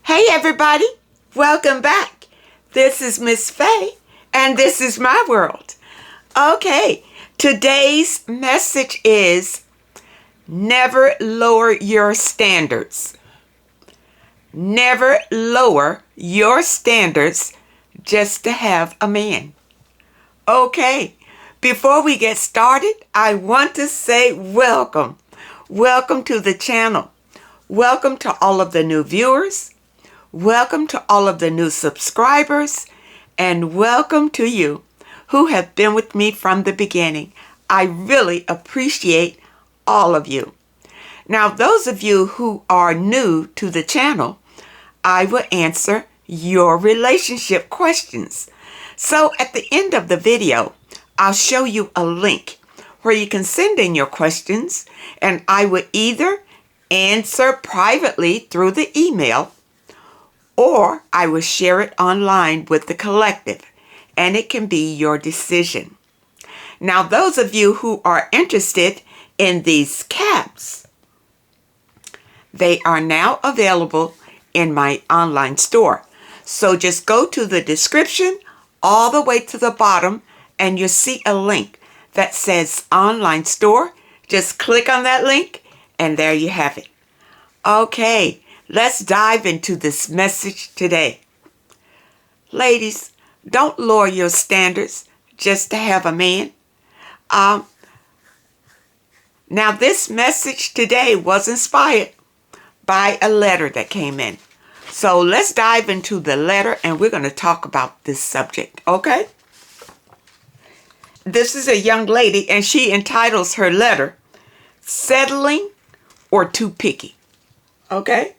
Hey everybody, welcome back. This is Miss Faye, and this is my world. Okay, today's message is never lower your standards. Never lower your standards just to have a man. Okay, before we get started, I want to say welcome. Welcome to the channel. Welcome to all of the new viewers. Welcome to all of the new subscribers, and welcome to you who have been with me from the beginning. I really appreciate all of you. Now, those of you who are new to the channel, I will answer your relationship questions. So at the end of the video, I'll show you a link where you can send in your questions, and I will either answer privately through the email, or I will share it online with the collective, and it can be your decision. Now, those of you who are interested in these caps, they are now available in my online store. So just go to the description all the way to the bottom, and you'll see a link that says online store. Just click on that link, and there you have it. Okay. Let's dive into this message today. Ladies, don't lower your standards just to have a man. Now, this message today was inspired by a letter that came in. So let's dive into the letter, and we're going to talk about this subject, okay? This is a young lady, and she entitles her letter, Settling or Too Picky, okay?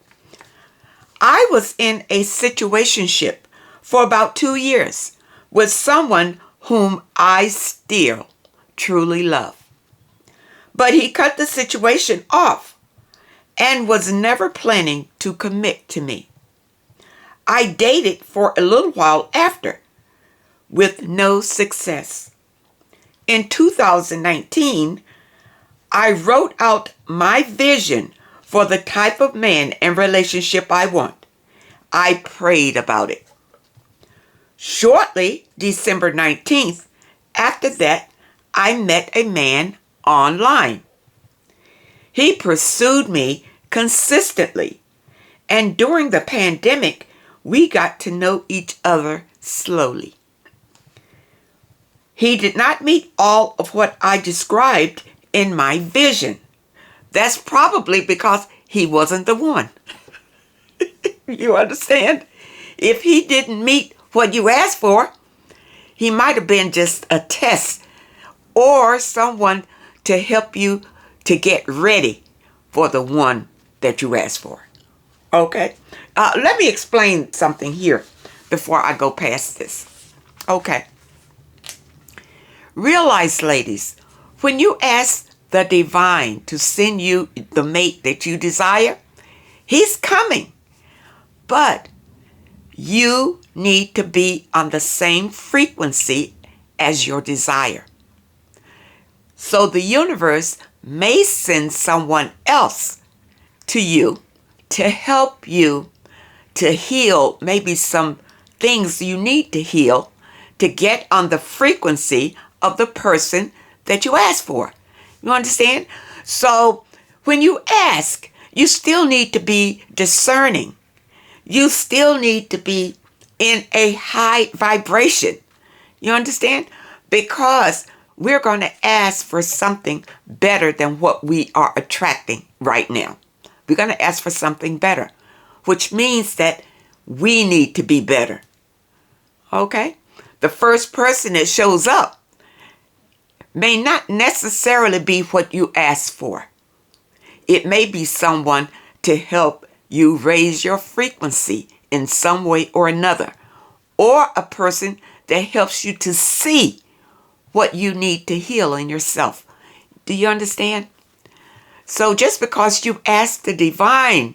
I was in a situationship for about 2 years with someone whom I still truly love. But he cut the situation off and was never planning to commit to me. I dated for a little while after, with no success. In 2019, I wrote out my vision for the type of man and relationship I want. I prayed about it. Shortly, December 19th, after that, I met a man online. He pursued me consistently, and during the pandemic, we got to know each other slowly. He did not meet all of what I described in my vision. That's probably because he wasn't the one. You understand? If he didn't meet what you asked for, he might have been just a test or someone to help you to get ready for the one that you asked for. Okay? Let me explain something here before I go past this. Okay. Realize, ladies, when you ask the divine to send you the mate that you desire, he's coming. But you need to be on the same frequency as your desire. So the universe may send someone else to you to help you to heal maybe some things you need to heal to get on the frequency of the person that you asked for. You understand? So when you ask, you still need to be discerning. You still need to be in a high vibration. You understand? Because we're going to ask for something better than what we are attracting right now. We're going to ask for something better, which means that we need to be better. Okay? The first person that shows up may not necessarily be what you asked for. It may be someone to help you raise your frequency in some way or another, or a person that helps you to see what you need to heal in yourself. Do you understand? So just because you ask the divine,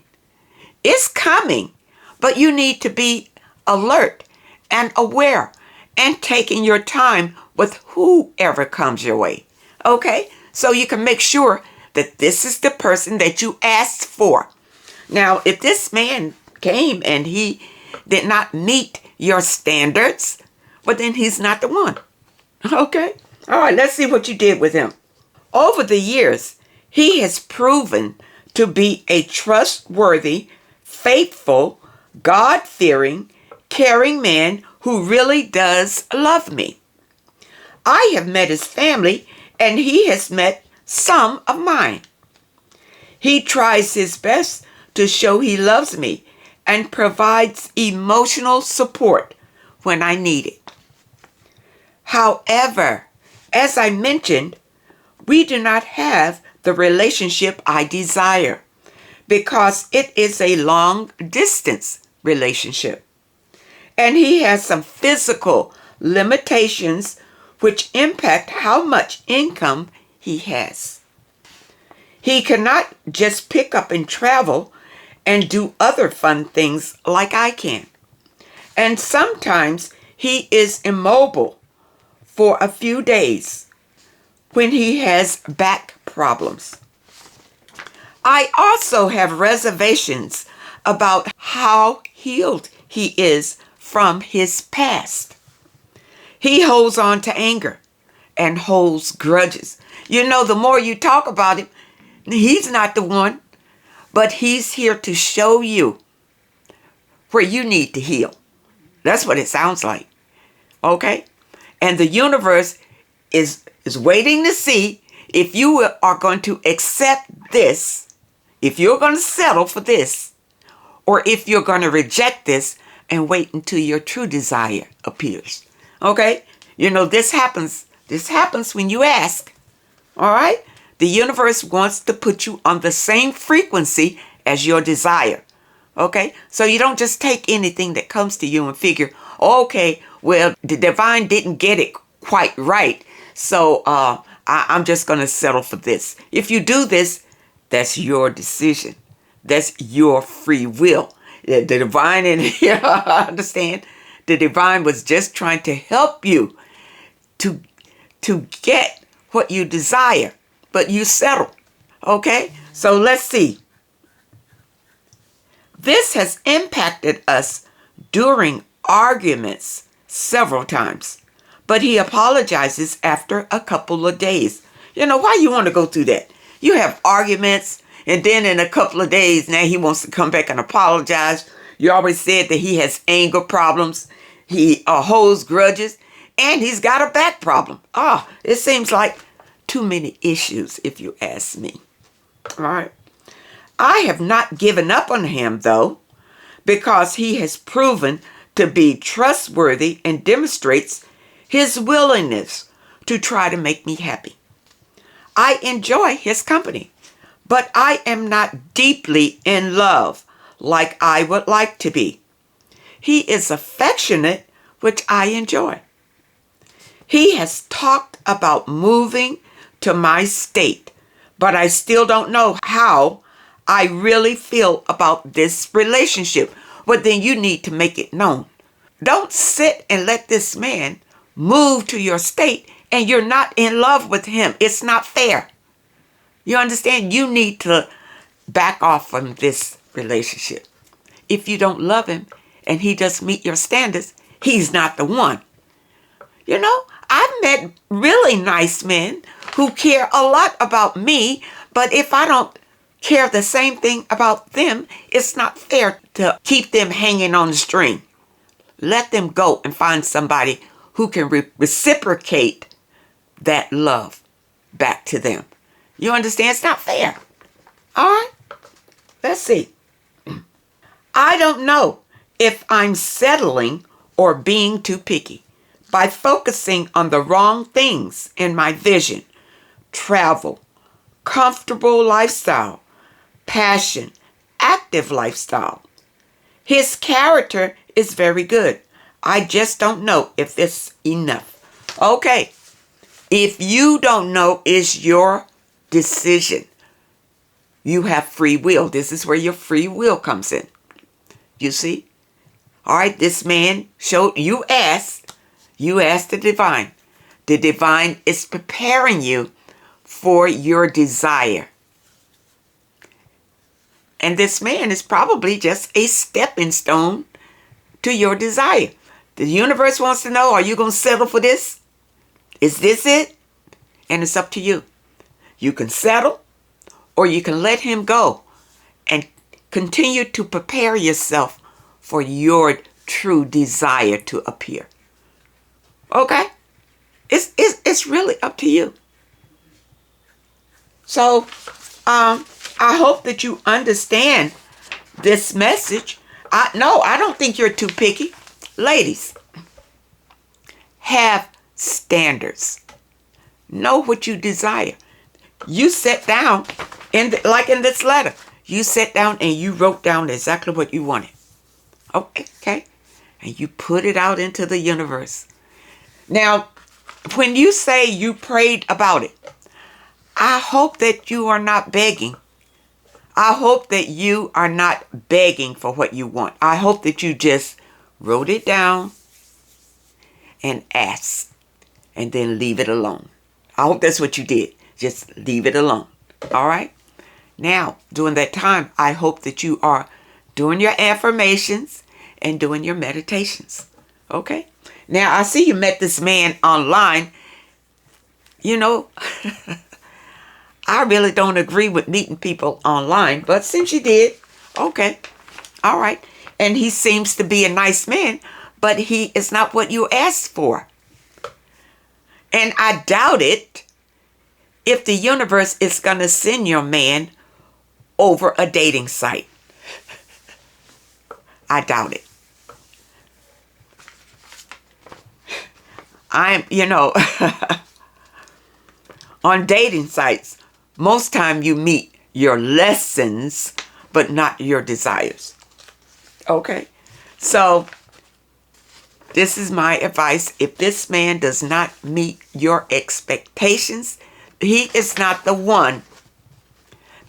it's coming, but you need to be alert and aware and taking your time with whoever comes your way. Okay? So you can make sure that this is the person that you asked for. Now, if this man came and he did not meet your standards, but then he's not the one. Okay? All right, let's see what you did with him. Over the years, he has proven to be a trustworthy, faithful, God-fearing, caring man who really does love me. I have met his family, and he has met some of mine. He tries his best to show he loves me and provides emotional support when I need it. However, as I mentioned, we do not have the relationship I desire because it is a long-distance relationship. And he has some physical limitations which impact how much income he has. He cannot just pick up and travel and do other fun things like I can. And sometimes he is immobile for a few days when he has back problems. I also have reservations about how healed he is from his past. He holds on to anger and holds grudges. You know, the more you talk about him, he's not the one, but he's here to show you where you need to heal. That's what it sounds like. Okay? And the universe is waiting to see if you are going to accept this, if you're going to settle for this, or if you're going to reject this and wait until your true desire appears. Okay? You know, this happens when you ask. All right? The universe wants to put you on the same frequency as your desire. Okay? So you don't just take anything that comes to you and figure, okay, well, the divine didn't get it quite right, so I'm just going to settle for this. If you do this, that's your decision. That's your free will. The divine in here, understand? The divine was just trying to help you to get what you desire, but you settle. Okay? So let's see. This has impacted us during arguments several times, but he apologizes after a couple of days. You know, why you want to go through that? You have arguments, and then in a couple of days, now he wants to come back and apologize. You already said that he has anger problems, he holds grudges, and he's got a back problem. It seems like too many issues, if you ask me. All right. I have not given up on him, though, because he has proven to be trustworthy and demonstrates his willingness to try to make me happy. I enjoy his company, but I am not deeply in love like I would like to be. He is affectionate, which I enjoy. He has talked about moving to my state, but I still don't know how I really feel about this relationship. Well, then you need to make it known. Don't sit and let this man move to your state and you're not in love with him. It's not fair. You understand? You need to back off from this relationship. If you don't love him and he doesn't meet your standards, he's not the one. You know, I've met really nice men who care a lot about me, but if I don't care the same thing about them, it's not fair to keep them hanging on the string. Let them go and find somebody who can reciprocate that love back to them. You understand? It's not fair. All right? Let's see. I don't know if I'm settling or being too picky by focusing on the wrong things in my vision. Travel, comfortable lifestyle, passion, active lifestyle. His character is very good. I just don't know if it's enough. Okay. If you don't know, it's your decision. You have free will. This is where your free will comes in. You see? All right, this man showed, you asked the divine. The divine is preparing you for your desire. And this man is probably just a stepping stone to your desire. The universe wants to know, are you going to settle for this? Is this it? And it's up to you. You can settle, or you can let him go and continue to prepare yourself for your true desire to appear. Okay? It's really up to you. So, I hope that you understand this message. I don't think you're too picky. Ladies, have standards. Know what you desire. You sat down, like in this letter, you sat down and you wrote down exactly what you wanted. Okay? And you put it out into the universe. Now, when you say you prayed about it, I hope that you are not begging. I hope that you are not begging for what you want. I hope that you just wrote it down and asked, and then leave it alone. I hope that's what you did. Just leave it alone. All right? Now, during that time, I hope that you are doing your affirmations and doing your meditations. Okay? Now, I see you met this man online. You know, I really don't agree with meeting people online, but since you did, okay, all right. And he seems to be a nice man, but he is not what you asked for. And I doubt it if the universe is going to send your man over a dating site. I doubt it. On dating sites, most time you meet your lessons, but not your desires. Okay? So, this is my advice. If this man does not meet your expectations, he is not the one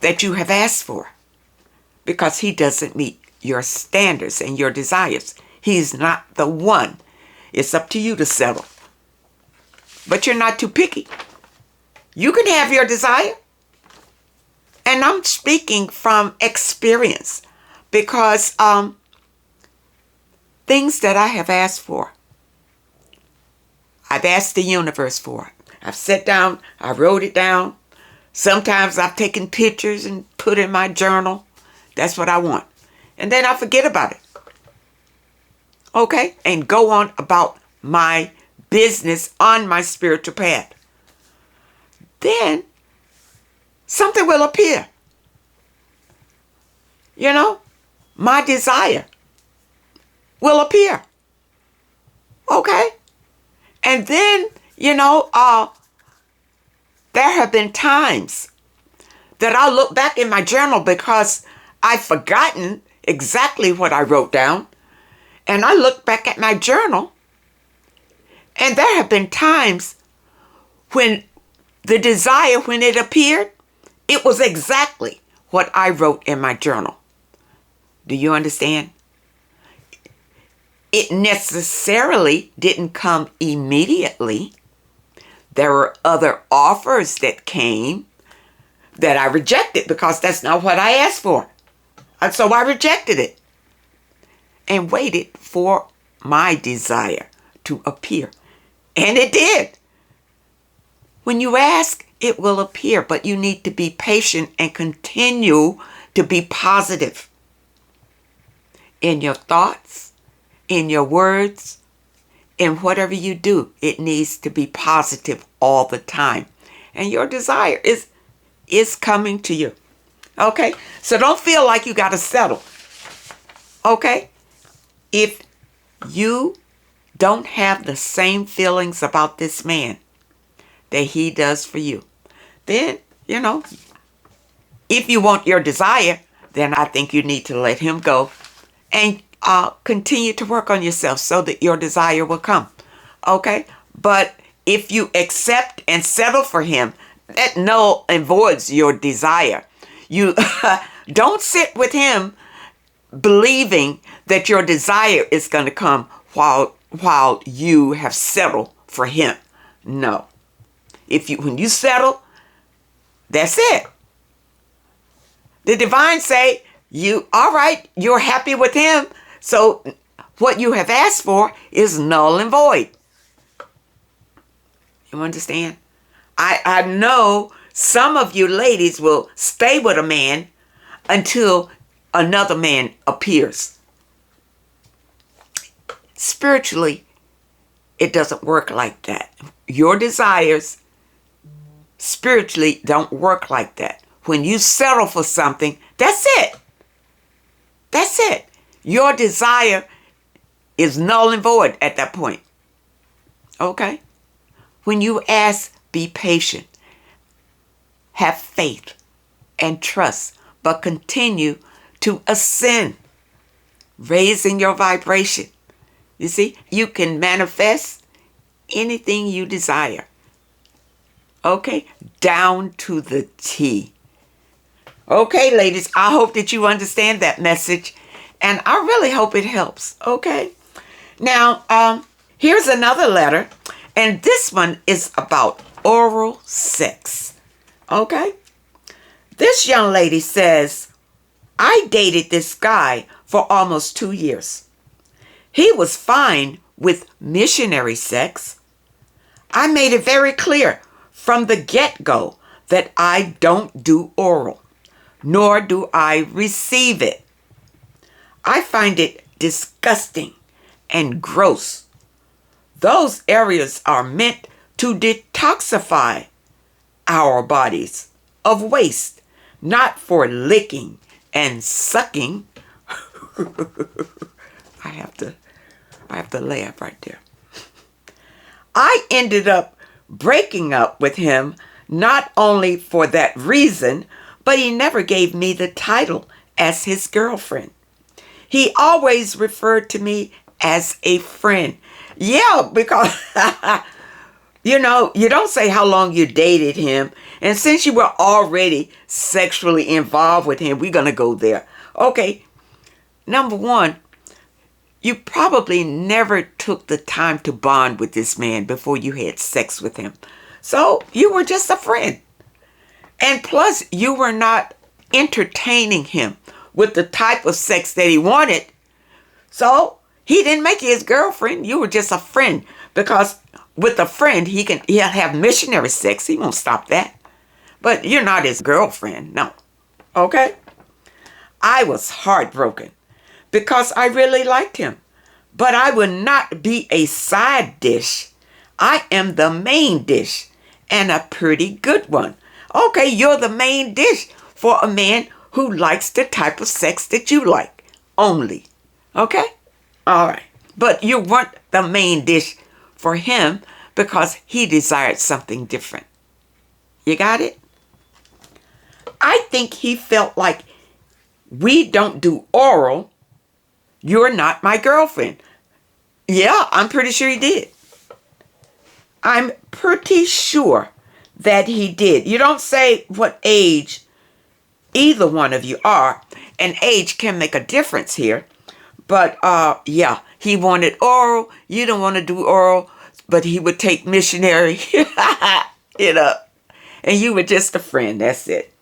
that you have asked for, because he doesn't meet your standards and your desires. He's not the one. It's up to you to settle. But you're not too picky. You can have your desire. And I'm speaking from experience, because things that I have asked for, I've asked the universe for. I've sat down, I wrote it down. Sometimes I've taken pictures and put in my journal. That's what I want. And then I forget about it. Okay? And go on about my business on my spiritual path. Then something will appear. You know, my desire will appear. Okay? And then, there have been times that I look back in my journal because I've forgotten exactly what I wrote down. And I look back at my journal, and there have been times when the desire, when it appeared, it was exactly what I wrote in my journal. Do you understand? It necessarily didn't come immediately. There were other offers that came that I rejected because that's not what I asked for. And so I rejected it and waited for my desire to appear. And it did. When you ask, it will appear, but you need to be patient and continue to be positive in your thoughts, in your words, in whatever you do. It needs to be positive all the time. And your desire is coming to you. Okay? So don't feel like you got to settle. Okay? If you don't have the same feelings about this man that he does for you, then, if you want your desire, then I think you need to let him go and continue to work on yourself so that your desire will come. Okay? But if you accept and settle for him, that null and voids your desire. You don't sit with him believing that your desire is going to come while you have settled for him. No. When you settle, that's it. The divine say all right, you're happy with him. So what you have asked for is null and void. You understand? I know some of you ladies will stay with a man until another man appears. Spiritually, it doesn't work like that. Your desires spiritually don't work like that. When you settle for something, that's it. That's it. Your desire is null and void at that point. Okay? When you ask, be patient, have faith and trust, but continue to ascend, raising your vibration. You see, you can manifest anything you desire. Okay? Down to the T. Okay, ladies, I hope that you understand that message, and I really hope it helps. Okay? Now, here's another letter, and this one is about oral sex. Okay? This young lady says, I dated this guy for almost 2 years. He was fine with missionary sex. I made it very clear from the get-go that I don't do oral, nor do I receive it. I find it disgusting and gross. Those areas are meant to detoxify our bodies of waste, not for licking and sucking. I have to laugh right there. I ended up breaking up with him not only for that reason, but he never gave me the title as his girlfriend. He always referred to me as a friend. Yeah, because, you don't say how long you dated him. And since you were already sexually involved with him, we're going to go there. Okay, number one, you probably never took the time to bond with this man before you had sex with him. So you were just a friend. And plus, you were not entertaining him with the type of sex that he wanted. So he didn't make you his girlfriend. You were just a friend. Because with a friend, he'll have missionary sex. He won't stop that. But you're not his girlfriend. No. Okay? I was heartbroken because I really liked him. But I will not be a side dish. I am the main dish, and a pretty good one. Okay, you're the main dish for a man who likes the type of sex that you like only. Okay? All right. But you weren't the main dish for him because he desired something different. You got it? I think he felt like, we don't do oral, you're not my girlfriend. Yeah, I'm pretty sure he did. I'm pretty sure that he did. You don't say what age either one of you are, and age can make a difference here. But yeah, he wanted oral. You don't want to do oral, but he would take missionary. And you were just a friend. That's it.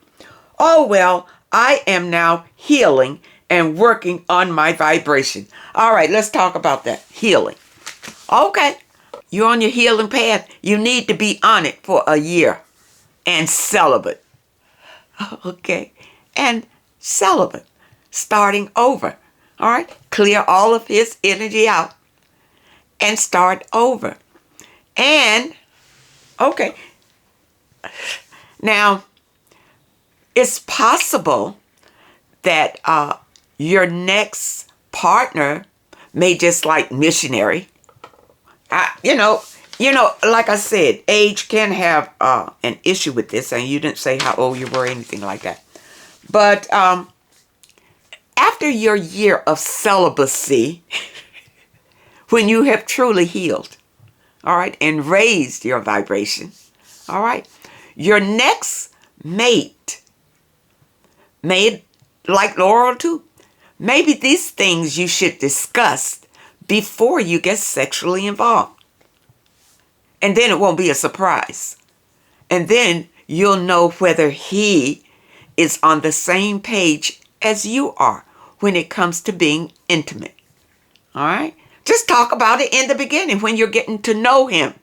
Oh, well, I am now healing and working on my vibration. All right, let's talk about that. Healing. Okay, you're on your healing path. You need to be on it for a year and celibate. Okay, and celibate, starting over. All right, clear all of his energy out and start over. And, okay, now, it's possible that your next partner may just like missionary. Like I said, age can have an issue with this, and you didn't say how old you were or anything like that. But after your year of celibacy, when you have truly healed, all right, and raised your vibration, all right, your next mate may like Laurel too. Maybe these things you should discuss before you get sexually involved. And then it won't be a surprise. And then you'll know whether he is on the same page as you are when it comes to being intimate. All right? Just talk about it in the beginning when you're getting to know him.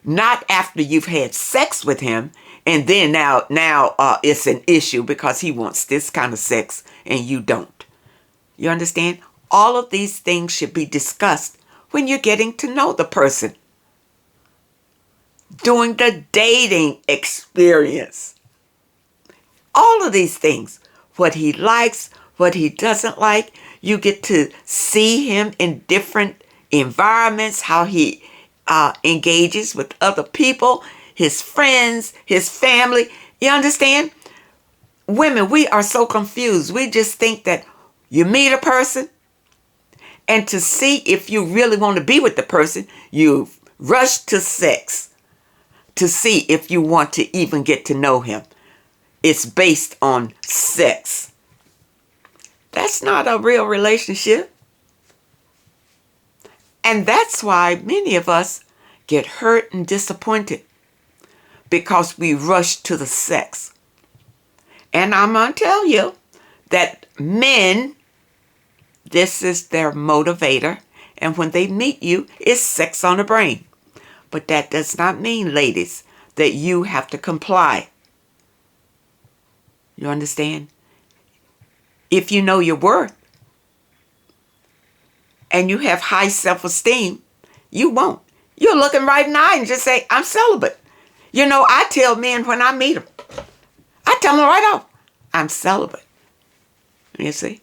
Not after you've had sex with him and then now it's an issue because he wants this kind of sex and you don't. You understand? All of these things should be discussed when you're getting to know the person. During the dating experience. All of these things. What he likes, what he doesn't like. You get to see him in different environments, how he engages with other people, his friends, his family. You understand? Women, we are so confused. We just think that you meet a person, and to see if you really want to be with the person, you rush to sex to see if you want to even get to know him. It's based on sex. That's not a real relationship. And that's why many of us get hurt and disappointed because we rush to the sex. And I'm going to tell you that men, this is their motivator. And when they meet you, it's sex on the brain. But that does not mean, ladies, that you have to comply. You understand? If you know your worth and you have high self-esteem, you won't. You'll look him right in the eye and just say, I'm celibate. You know, I tell men when I meet them, I tell them right off, I'm celibate. You see?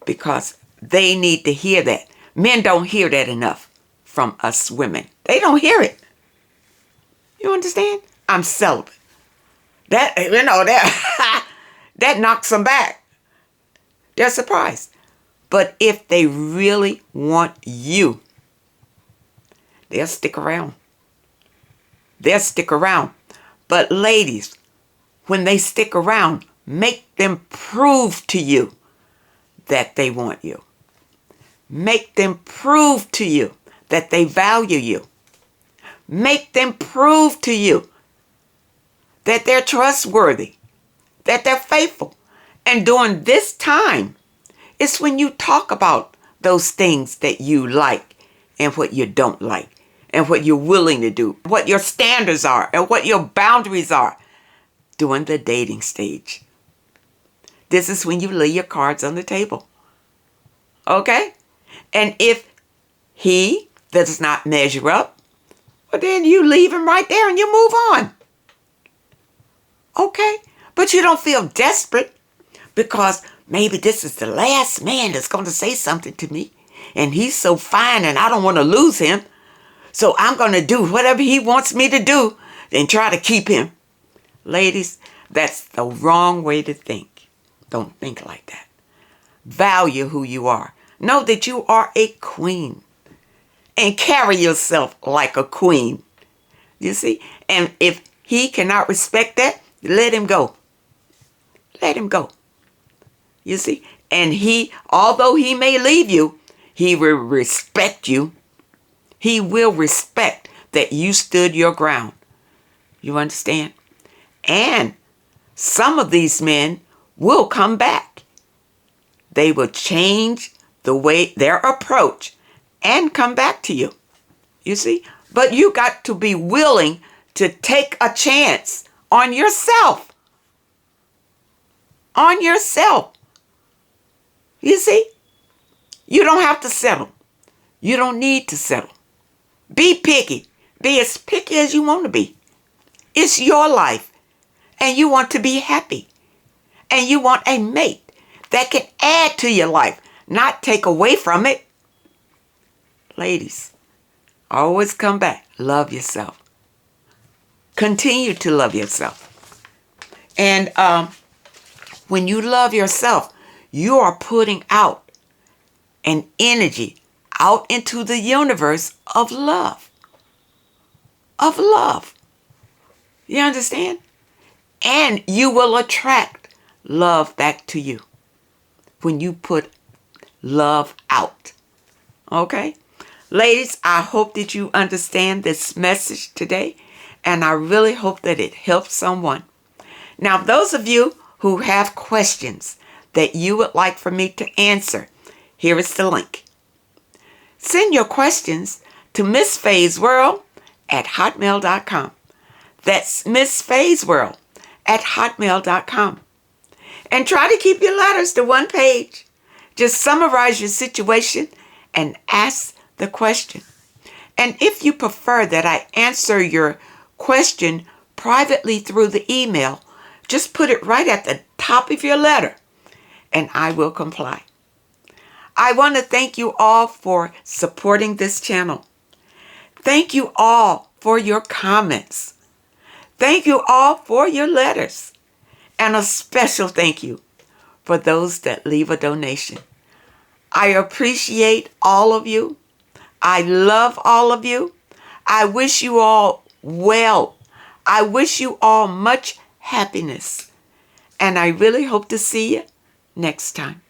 Because they need to hear that. Men don't hear that enough from us women. They don't hear it. You understand? I'm celibate. That, you know, that knocks them back. They're surprised. But if they really want you, they'll stick around. They'll stick around. But ladies, when they stick around, make them prove to you that they want you. Make them prove to you that they value you. Make them prove to you that they're trustworthy, that they're faithful. And during this time, it's when you talk about those things that you like and what you don't like and what you're willing to do, what your standards are and what your boundaries are during the dating stage. This is when you lay your cards on the table. Okay? And if he does not measure up, well, then you leave him right there and you move on. Okay? But you don't feel desperate because maybe this is the last man that's going to say something to me. And he's so fine and I don't want to lose him. So I'm going to do whatever he wants me to do and try to keep him. Ladies, that's the wrong way to think. Don't think like that. Value who you are. Know that you are a queen. And carry yourself like a queen. You see? And if he cannot respect that, let him go. Let him go. You see? And he, although he may leave you, he will respect you. He will respect that you stood your ground. You understand? And some of these men will come back. They will change the way, their approach, and come back to you. You see? But you got to be willing to take a chance on yourself. On yourself. You see? You don't have to settle. You don't need to settle. Be picky. Be as picky as you want to be. It's your life. And you want to be happy. And you want a mate that can add to your life, not take away from it. Ladies, always come back. Love yourself. Continue to love yourself. And when you love yourself, you are putting out an energy out into the universe of love. Of love. You understand? And you will attract love back to you when you put love out. Okay? Ladies, I hope that you understand this message today, and I really hope that it helps someone. Now, those of you who have questions that you would like for me to answer, here is the link. Send your questions to MissFaye'sWorld@hotmail.com. That's MissFaye'sWorld@hotmail.com. And try to keep your letters to one page. Just summarize your situation and ask the question. And if you prefer that I answer your question privately through the email, just put it right at the top of your letter, and I will comply. I want to thank you all for supporting this channel. Thank you all for your comments. Thank you all for your letters. And a special thank you for those that leave a donation. I appreciate all of you. I love all of you. I wish you all well. I wish you all much happiness. And I really hope to see you next time.